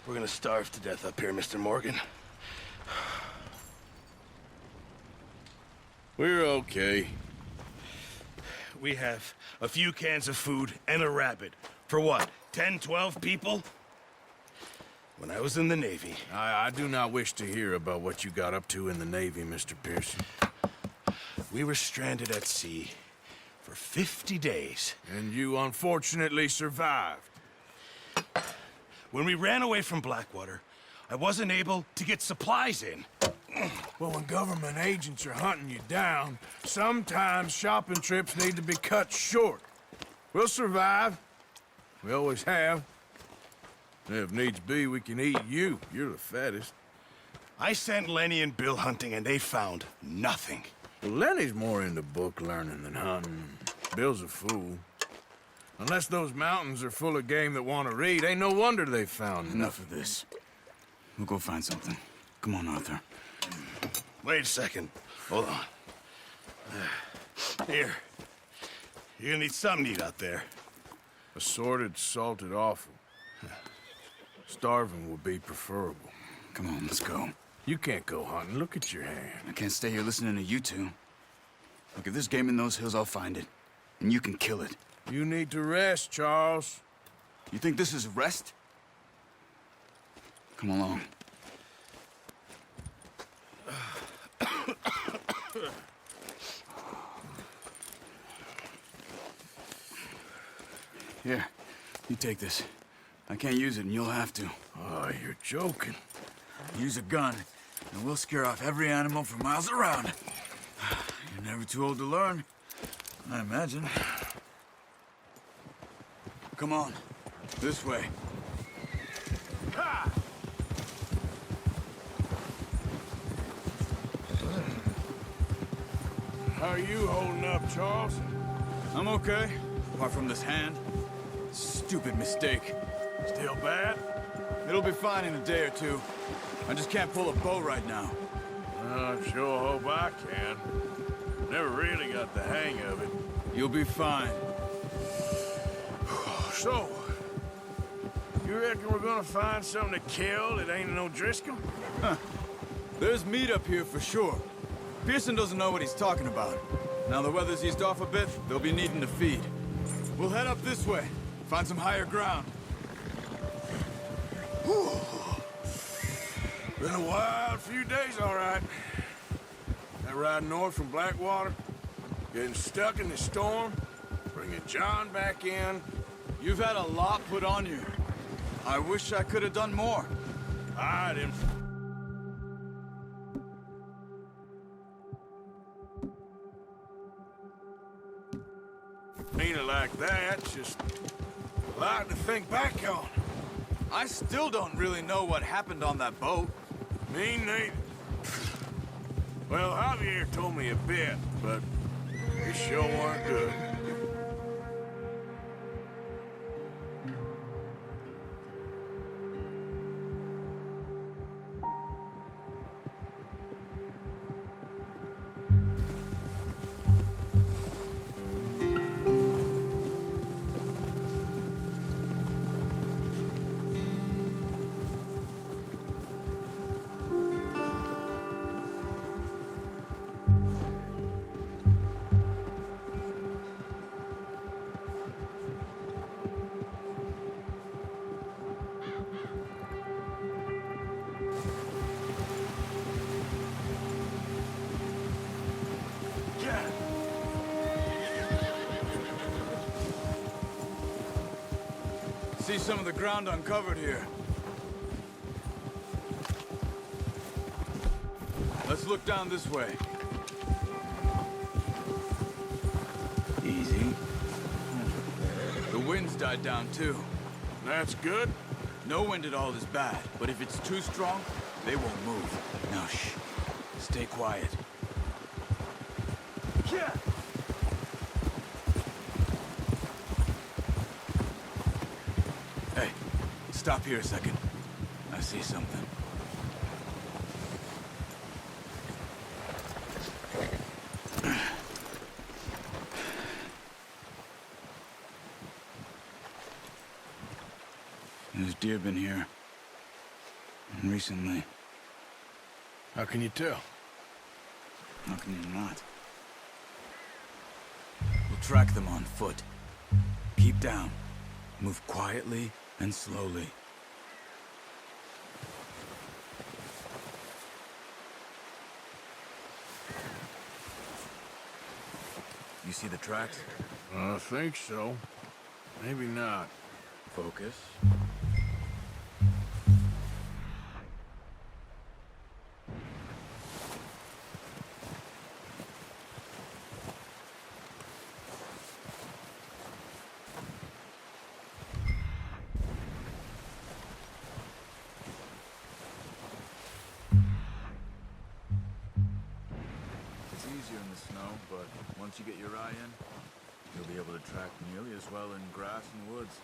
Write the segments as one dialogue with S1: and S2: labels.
S1: We're gonna starve to death up here, Mr. Morgan.
S2: We're okay.
S1: We have a few cans of food and a rabbit. For what, 10, 12 people? When I was in the Navy...
S2: I do not wish to hear about what you got up to in the Navy, Mr. Pearson.
S1: We were stranded at sea for 50 days.
S2: And you unfortunately survived.
S1: When we ran away from Blackwater, I wasn't able to get supplies in.
S2: Well, when government agents are hunting you down, sometimes shopping trips need to be cut short. We'll survive. We always have. And if needs be, we can eat you. You're the fattest.
S1: I sent Lenny and Bill hunting, and they found nothing.
S2: Well, Lenny's more into book learning than hunting. Bill's a fool. Unless those mountains are full of game that want to read, ain't no wonder they found
S3: Enough of this. We'll go find something. Come on, Arthur.
S1: Wait a second. Hold on. Here. You're gonna need something to eat out there.
S2: Assorted, salted offal. Starving would be preferable.
S3: Come on, let's go.
S2: You can't go hunting. Look at your hand.
S3: I can't stay here listening to you two. Look, if there's game in those hills, I'll find it. And you can kill it.
S2: You need to rest, Charles.
S3: You think this is rest? Come along. Here, you take this. I can't use it, and you'll have to.
S2: Oh, you're joking.
S3: Use a gun, and we'll scare off every animal for miles around. You're never too old to learn, I imagine. Come on, this way.
S2: Ha! How are you holding up, Charles?
S3: I'm okay, apart from this hand. Stupid mistake.
S2: Still bad?
S3: It'll be fine in a day or two. I just can't pull a bow right now.
S2: I sure hope I can. Never really got the hang of it.
S3: You'll be fine.
S2: So, you reckon we're gonna find something to kill that ain't no Driscoll?
S3: There's meat up here for sure. Pearson doesn't know what he's talking about. Now the weather's eased off a bit, they'll be needing to feed. We'll head up this way, find some higher ground.
S2: Been a wild few days, all right. That ride north from Blackwater, getting stuck in the storm, bringing John back in.
S3: You've had a lot put on you. I wish I could have done more.
S2: I didn't... mean it like that, just a lot to think back on.
S3: I still don't really know what happened on that boat.
S2: Me neither. Well, Javier told me a bit, but it sure weren't good.
S3: See some of the ground uncovered here. Let's look down this way.
S1: Easy.
S3: The wind's died down too.
S2: That's good.
S3: No wind at all is bad, but if it's too strong, they won't move. Now shh. Stay quiet. Hey, stop here a second. I see something. There's deer been here. And recently.
S2: How can you tell?
S3: How can you not? We'll track them on foot. Keep down. Move quietly and slowly. You see the tracks?
S2: I think so. Maybe not.
S3: Focus. It's easier in the snow, but once you get your eye in, you'll be able to track nearly as well in grass and woods.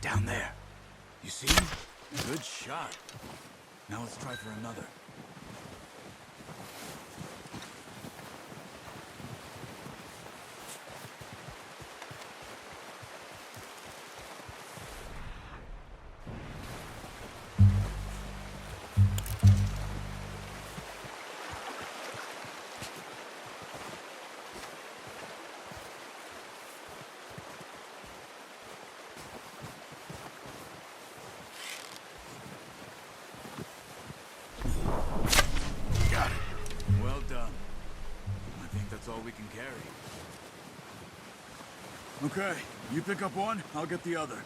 S3: Down there. You see him? Good shot. Now let's try for another. Well done. I think that's all we can carry. Okay, you pick up one, I'll get the other.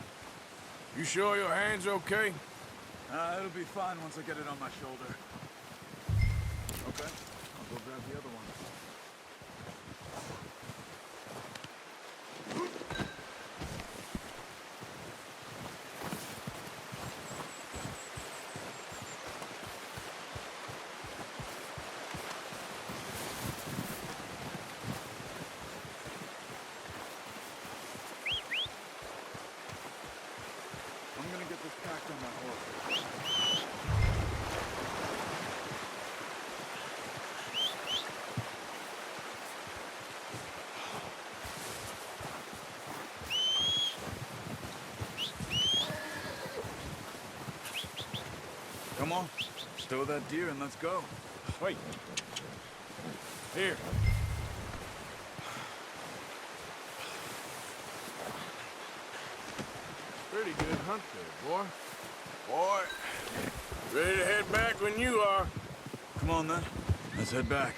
S2: You sure your hand's okay?
S3: It'll be fine once I get it on my shoulder. Okay, I'll go grab the other one. I'm gonna get this packed on my horse. Come on, stow that deer and let's go.
S2: Wait. Here. Pretty good hunt there, boy. Boy, ready to head back when you are.
S3: Come on then, let's head back.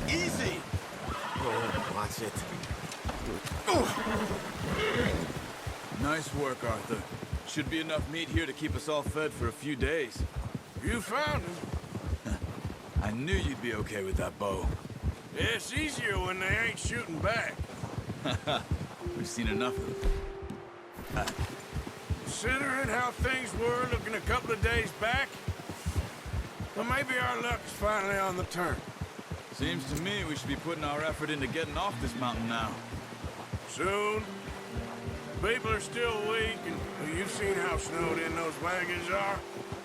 S1: Easy! Oh, watch it.
S3: Nice work, Arthur. Should be enough meat here to keep us all fed for a few days.
S2: You found him.
S3: I knew you'd be okay with that bow.
S2: It's easier when they ain't shooting back.
S3: We've seen enough of it.
S2: Considering how things were looking a couple of days back, well, maybe our luck's finally on the turn.
S3: Seems to me we should be putting our effort into getting off this mountain now.
S2: Soon. People are still weak, and you've seen how snowed in those wagons are.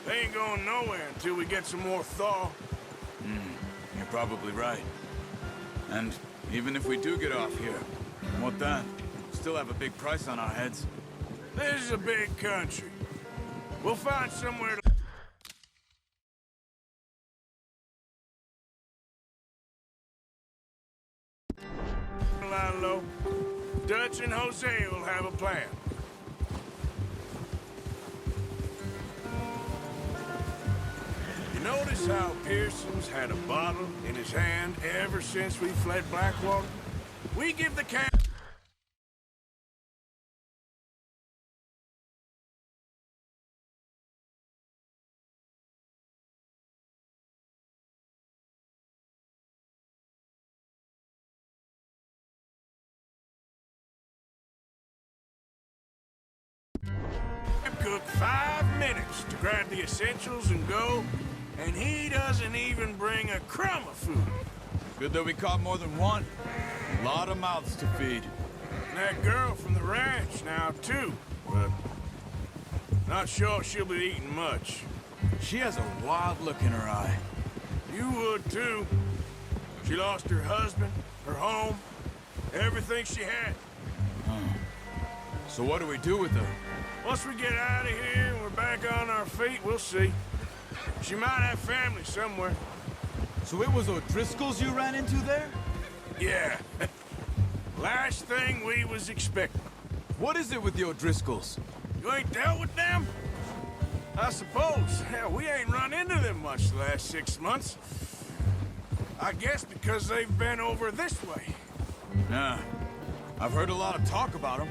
S2: They ain't going nowhere until we get some more thaw.
S3: You're probably right. And even if we do get off here, what then? Still have a big price on our heads.
S2: This is a big country. We'll find somewhere to... lie low. Dutch and Jose will have a plan. You notice how Pearson's had a bottle in his hand ever since we fled Blackwater? We give the camp... took 5 minutes to grab the essentials and go, and he doesn't even bring a crumb of food.
S3: Good that we caught more than one. A lot of mouths to feed.
S2: And that girl from the ranch now, too, but not sure she'll be eating much.
S3: She has a wild look in her eye.
S2: You would, too. She lost her husband, her home, everything she had.
S3: So what do we do with her?
S2: Once we get out of here and we're back on our feet, we'll see. She might have family somewhere.
S3: So it was O'Driscoll's you ran into there?
S2: Yeah. Last thing we was expecting.
S3: What is it with the O'Driscolls?
S2: You ain't dealt with them? I suppose. Hell, we ain't run into them much the last 6 months. I guess because they've been over this way.
S3: Nah. I've heard a lot of talk about them.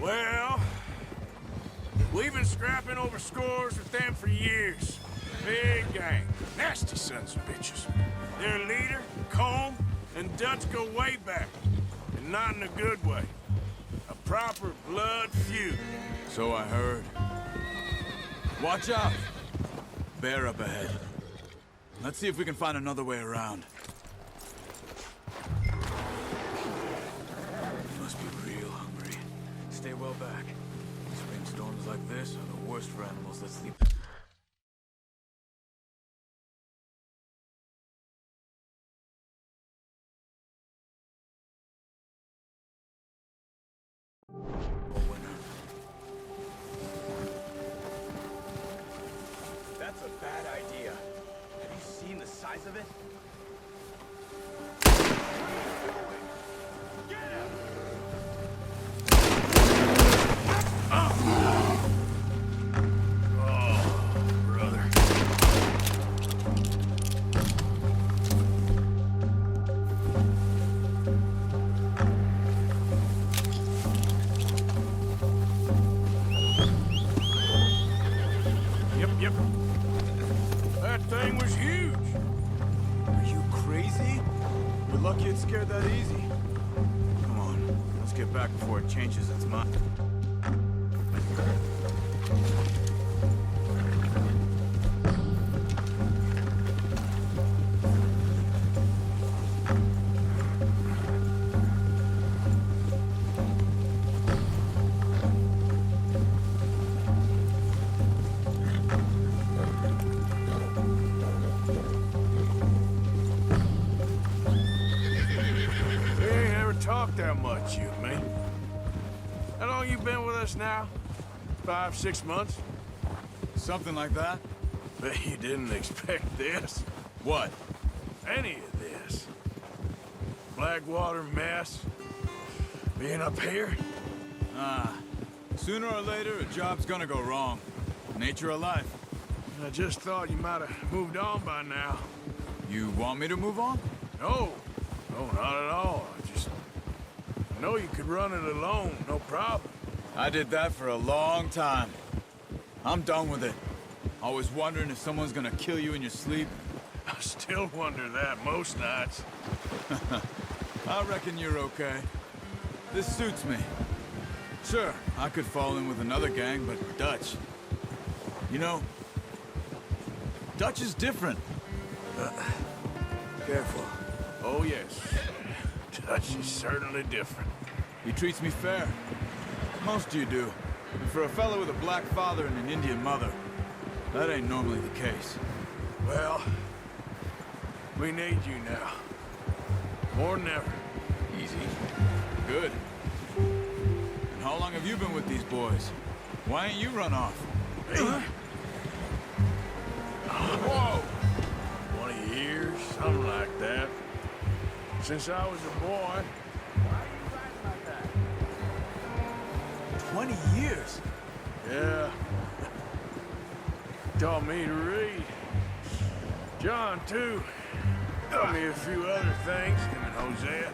S2: Well, we've been scrapping over scores with them for years. Big gang. Nasty sons of bitches. Their leader, Colm, and Dutch go way back. And not in a good way. A proper blood feud.
S3: So I heard. Watch out! Bear up ahead. Let's see if we can find another way around. Must be real hungry. Stay well back. Spring storms like this are the worst for animals that sleep.
S4: That's a bad idea. Have you seen the size of it? Get him!
S2: Brother. Yep. That thing was huge.
S3: Are you crazy? We're lucky it scared that easy. Come on, let's get back before it changes its mind.
S2: We ain't ever talked that much, you and me. How long you been with us now? 5, 6 months?
S3: Something like that?
S2: Bet you didn't expect this.
S3: What?
S2: Any of this. Blackwater mess. Being up here?
S3: Sooner or later, a job's gonna go wrong. Nature of life.
S2: I just thought you might have moved on by now.
S3: You want me to move on?
S2: No, not at all. I know you could run it alone, no problem.
S3: I did that for a long time. I'm done with it. Always wondering if someone's gonna kill you in your sleep.
S2: I still wonder that most nights.
S3: I reckon you're okay. This suits me. Sure, I could fall in with another gang, but Dutch... You know, Dutch is different.
S2: Careful. Oh, yes. Dutch is certainly different.
S3: He treats me fair. Most of you do. And for a fellow with a black father and an Indian mother, that ain't normally the case.
S2: Well, we need you now. More than ever.
S3: Easy. Good. And how long have you been with these boys? Why ain't you run off?
S2: Me? Whoa! 20 years, something like that. Since I was a boy.
S3: 20 years?
S2: Yeah. Taught me to read. John, too. Taught me a few other things, him and Hosea.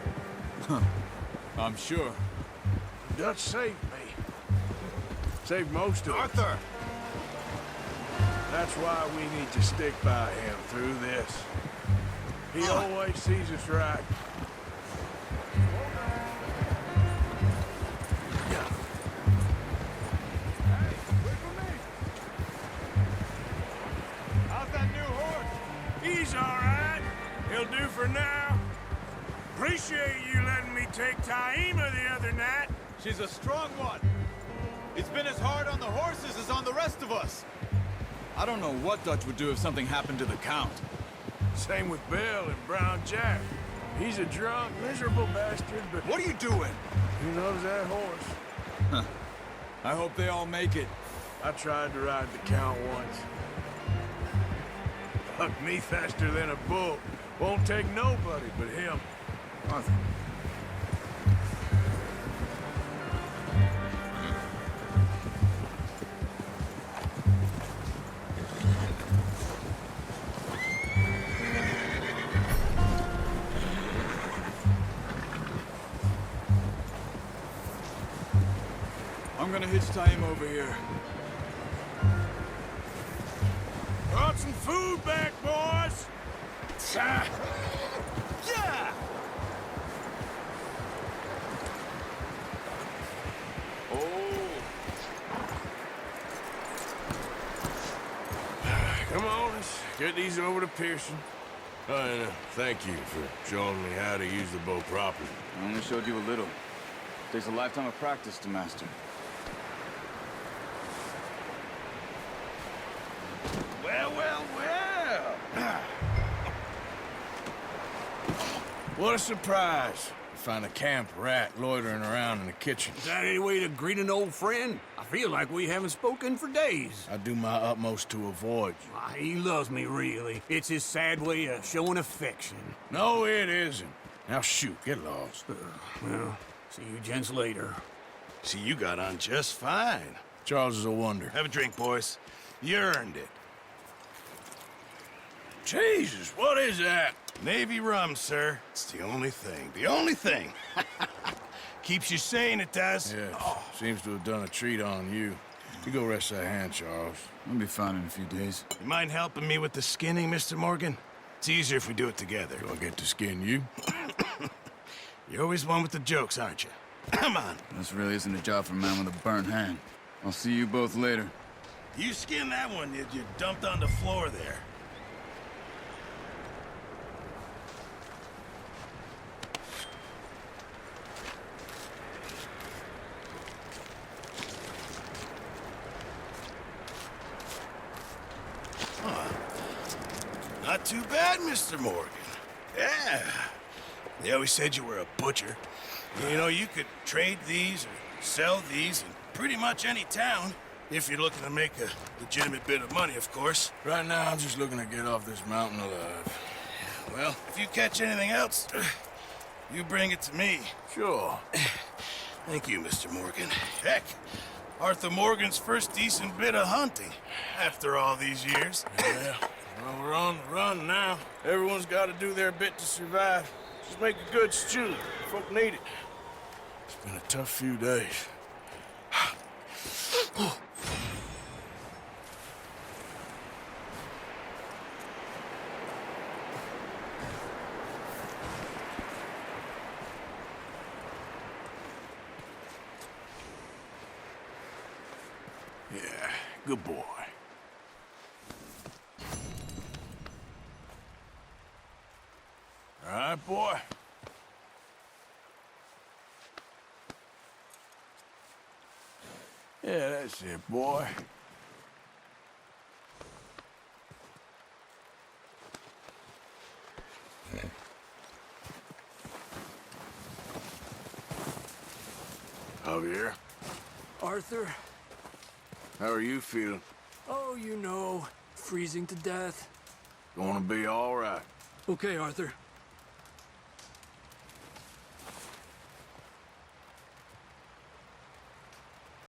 S3: I'm sure.
S2: Dutch saved me. Saved most of us.
S4: Arthur!
S2: That's why we need to stick by him through this. He always sees us right. He's all right. He'll do for now. Appreciate you letting me take Taima the other night.
S3: She's a strong one. It's been as hard on the horses as on the rest of us. I don't know what Dutch would do if something happened to the Count.
S2: Same with Bill and Brown Jack. He's a drunk, miserable bastard, but
S3: What are you doing?
S2: he loves that horse.
S3: I hope they all make it.
S2: I tried to ride the Count once. Bucked me faster than a bull. Won't take nobody but him.
S3: Arthur. I'm gonna hitch Taima over here.
S2: Brought some food back, boys. Ah.
S3: Yeah!
S2: Come on, let's get these over to Pearson. And thank you for showing me how to use the bow properly.
S3: I only showed you a little. Takes a lifetime of practice to master.
S1: Well, well, well.
S2: What a surprise. Find a camp rat loitering around in the kitchen.
S5: Is that any way to greet an old friend? I feel like we haven't spoken for days.
S2: I do my utmost to avoid you.
S5: Why, he loves me, really. It's his sad way of showing affection.
S2: No, it isn't. Now shoot, get lost.
S5: Well, see you gents later.
S1: See, you got on just fine.
S2: Charles is a wonder.
S1: Have a drink, boys. You earned it.
S2: Jesus, what is that?
S1: Navy rum, sir. It's the only thing. The only thing. Keeps you sane, it does.
S2: Yeah, seems to have done a treat on you. You go rest that hand, Charles.
S3: I'll be fine in a few days.
S1: You mind helping me with the skinning, Mr. Morgan? It's easier if we do it together.
S2: Do I get to skin you?
S1: You're always one with the jokes, aren't you? Come on.
S3: This really isn't a job for a man with a burnt hand. I'll see you both later.
S1: You skinned that one you dumped on the floor there. Not too bad, Mr. Morgan. Yeah. They always said you were a butcher. You know, you could trade these or sell these in pretty much any town, if you're looking to make a legitimate bit of money, of course.
S2: Right now, I'm just looking to get off this mountain alive.
S1: Well, if you catch anything else, you bring it to me.
S2: Sure.
S1: Thank you, Mr. Morgan. Heck, Arthur Morgan's first decent bit of hunting after all these years.
S2: Yeah. Well, we're on the run now. Everyone's got to do their bit to survive. Just make a good stew. Folk need it. It's been a tough few days. Yeah, good boy. All right, boy. Yeah, that's it, boy. Javier,
S5: Arthur?
S2: how are you feeling?
S5: Oh, you know, freezing to death.
S2: Gonna be all right.
S5: Okay, Arthur.